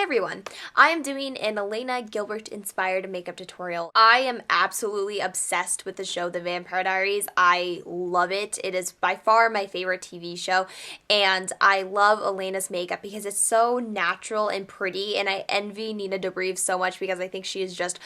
everyone, I am doing an Elena Gilbert inspired makeup tutorial. I am absolutely obsessed with the show The Vampire Diaries. I love it. It is by far my favorite TV show, and I love Elena's makeup because it's so natural and pretty, and I envy Nina Dobrev so much because I think she is just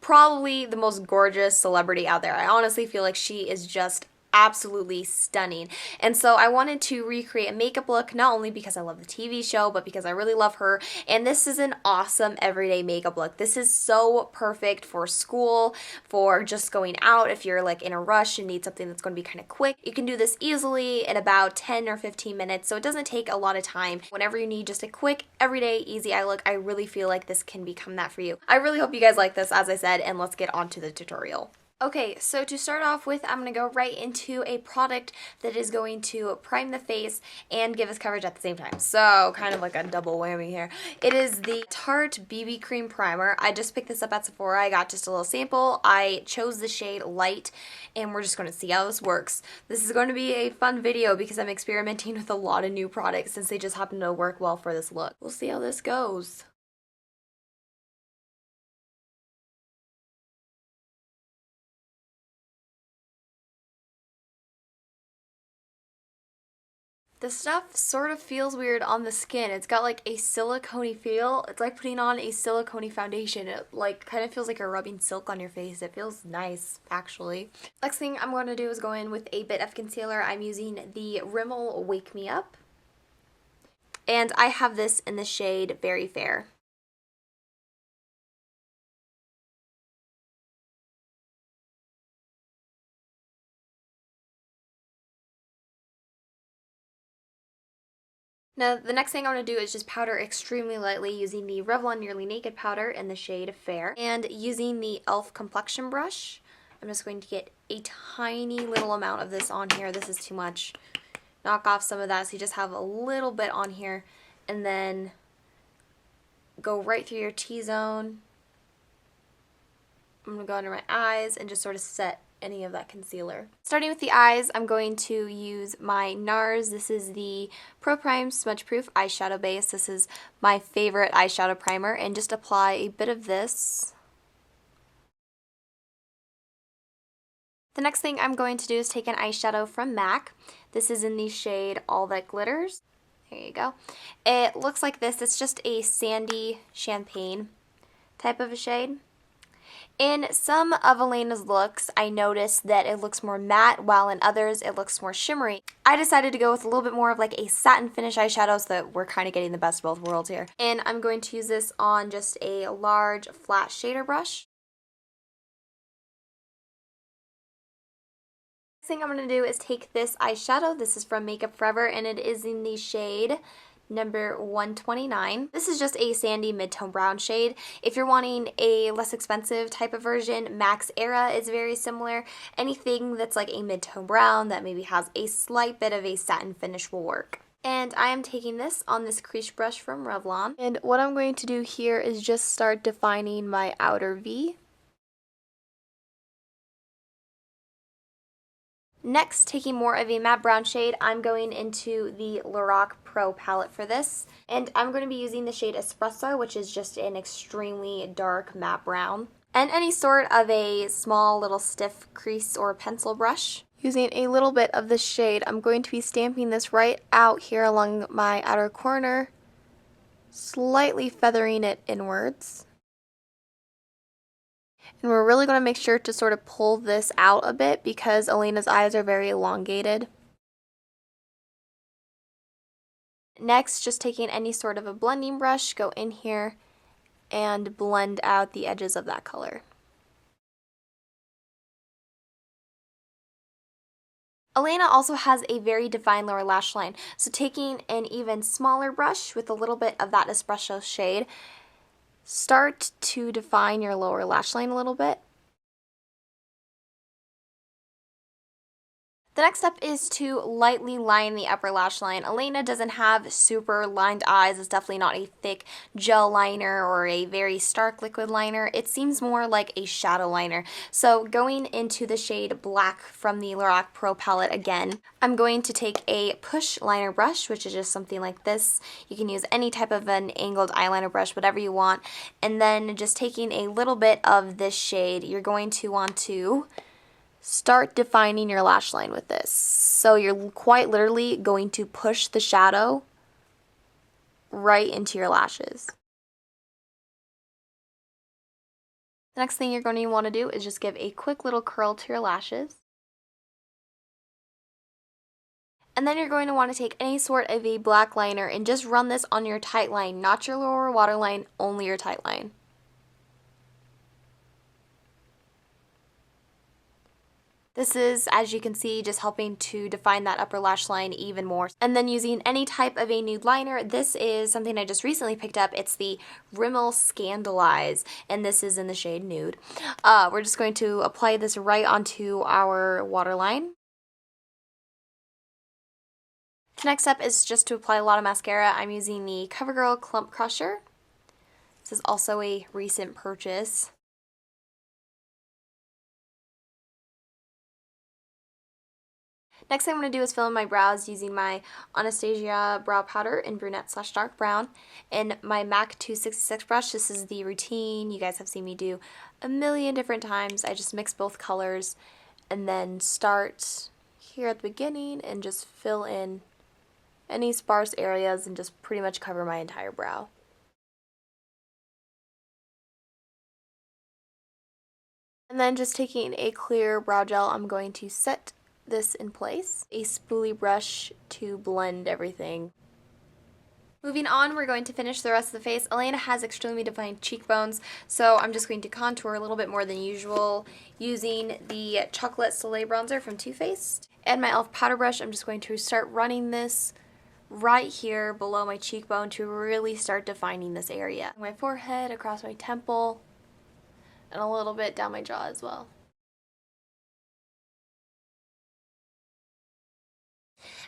probably the most gorgeous celebrity out there. I honestly feel like she is just absolutely stunning. And so I wanted to recreate a makeup look, not only because I love the TV show, but because I really love her. And this is an awesome everyday makeup look. This is so perfect for school, for just going out if you're like in a rush and need something that's going to be kind of quick. You can do this easily in about 10 or 15 minutes, so it doesn't take a lot of time. Whenever you need just a quick, everyday, easy eye look, I really feel like this can become that for you. I really hope you guys like this, as I said, and let's get on to the tutorial. Okay, so to start off with, I'm going to go right into a product that is going to prime the face and give us coverage at the same time. So, kind of like a double whammy here. It is the Tarte BB Cream Primer. I just picked this up at Sephora. I got just a little sample. I chose the shade Light, and we're just going to see how this works. This is going to be a fun video because I'm experimenting with a lot of new products since they just happen to work well for this look. We'll see how this goes. The stuff sort of feels weird on the skin. It's got like a silicone-y feel. It's like putting on a silicone-y foundation. It like kind of feels like you're rubbing silk on your face. It feels nice, actually. Next thing I'm going to do is go in with a bit of concealer. I'm using the Rimmel Wake Me Up. And I have this in the shade Very Fair. Now, the next thing I want to do is just powder extremely lightly using the Revlon Nearly Naked powder in the shade Fair. And using the e.l.f. complexion brush, I'm just going to get a tiny little amount of this on here. This is too much. Knock off some of that so you just have a little bit on here. And then go right through your T-zone. I'm going to go under my eyes and just sort of set any of that concealer. Starting with the eyes, I'm going to use my Nars. This is the Pro Prime Smudge Proof Eyeshadow Base. This is my favorite eyeshadow primer, and just apply a bit of this. The next thing I'm going to do is take an eyeshadow from MAC. This is in the shade All That Glitters. There you go. It looks like this. It's just a sandy champagne type of a shade. In some of Elena's looks, I noticed that it looks more matte, while in others it looks more shimmery. I decided to go with a little bit more of like a satin finish eyeshadow so that we're kind of getting the best of both worlds here. And I'm going to use this on just a large flat shader brush. Next thing I'm going to do is take this eyeshadow. This is from MakeupForever, and it is in the shade number 129. This is just a sandy mid-tone brown shade. If you're wanting a less expensive type of version, MAC's Era is very similar. Anything that's like a mid-tone brown that maybe has a slight bit of a satin finish will work. And I am taking this on this crease brush from Revlon. And what I'm going to do here is just start defining my outer V. Next, taking more of a matte brown shade, I'm going into the Lorac Pro palette for this. And I'm going to be using the shade Espresso, which is just an extremely dark matte brown. And any sort of a small little stiff crease or pencil brush. Using a little bit of this shade, I'm going to be stamping this right out here along my outer corner, slightly feathering it inwards. And we're really going to make sure to sort of pull this out a bit because Elena's eyes are very elongated. Next, just taking any sort of a blending brush, go in here and blend out the edges of that color. Elena also has a very defined lower lash line, so taking an even smaller brush with a little bit of that espresso shade, start to define your lower lash line a little bit. The next step is to lightly line the upper lash line. Elena doesn't have super lined eyes. It's definitely not a thick gel liner or a very stark liquid liner. It seems more like a shadow liner. So going into the shade Black from the Lorac Pro palette again, I'm going to take a push liner brush, which is just something like this. You can use any type of an angled eyeliner brush, whatever you want. And then just taking a little bit of this shade, you're going to want to start defining your lash line with this. So you're quite literally going to push the shadow right into your lashes. The next thing you're going to want to do is just give a quick little curl to your lashes. And then you're going to want to take any sort of a black liner and just run this on your tight line, not your lower waterline, only your tight line. This is, as you can see, just helping to define that upper lash line even more. And then using any type of a nude liner, this is something I just recently picked up. It's the Rimmel ScandelEyes, and this is in the shade Nude. We're just going to apply this right onto our waterline. The next step is just to apply a lot of mascara. I'm using the CoverGirl Clump Crusher. This is also a recent purchase. Next thing I'm going to do is fill in my brows using my Anastasia brow powder in Brunette/dark brown and my MAC 266 brush. This is the routine you guys have seen me do a million different times. I just mix both colors and then start here at the beginning and just fill in any sparse areas and just pretty much cover my entire brow. And then just taking a clear brow gel, I'm going to set this in place. A spoolie brush to blend everything. Moving on, we're going to finish the rest of the face. Elena has extremely defined cheekbones, so I'm just going to contour a little bit more than usual using the Chocolate Soleil bronzer from Too Faced. And my e.l.f. powder brush, I'm just going to start running this right here below my cheekbone to really start defining this area. My forehead, across my temple, and a little bit down my jaw as well.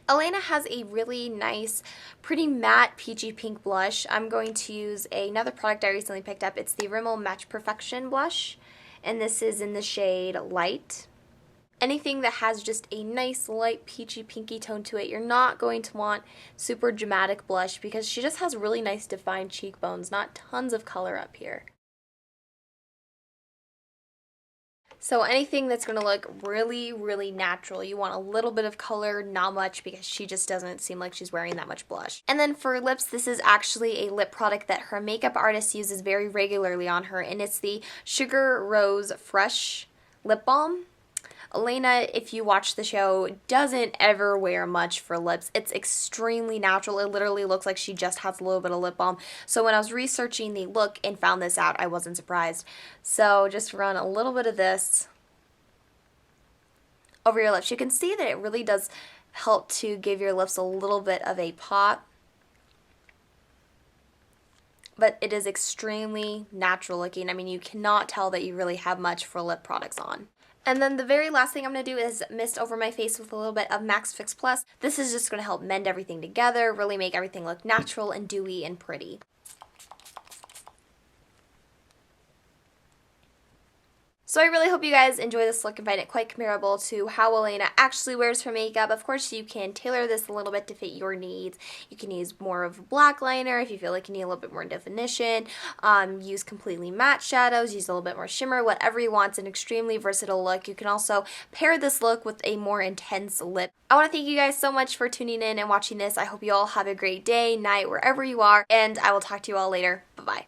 Elena has a really nice, pretty matte peachy pink blush. I'm going to use another product I recently picked up. It's the Rimmel Match Perfection blush, and this is in the shade Light. Anything that has just a nice light peachy pinky tone to it, you're not going to want super dramatic blush because she just has really nice defined cheekbones, not tons of color up here. So anything that's going to look really, really natural. You want a little bit of color, not much, because she just doesn't seem like she's wearing that much blush. And then for lips, this is actually a lip product that her makeup artist uses very regularly on her, and it's the Sugar Rose Fresh Lip Balm. Elena, if you watch the show, doesn't ever wear much for lips. It's extremely natural. It literally looks like she just has a little bit of lip balm. So when I was researching the look and found this out, I wasn't surprised. So just run a little bit of this over your lips. You can see that it really does help to give your lips a little bit of a pop. But it is extremely natural looking. I mean, you cannot tell that you really have much for lip products on. And then the very last thing I'm going to do is mist over my face with a little bit of Max Fix Plus. This is just going to help mend everything together, really make everything look natural and dewy and pretty. So I really hope you guys enjoy this look and find it quite comparable to how Elena actually wears her makeup. Of course, you can tailor this a little bit to fit your needs. You can use more of a black liner if you feel like you need a little bit more definition. Use completely matte shadows, use a little bit more shimmer, whatever you want. It's an extremely versatile look. You can also pair this look with a more intense lip. I want to thank you guys so much for tuning in and watching this. I hope you all have a great day, night, wherever you are, and I will talk to you all later. Bye-bye.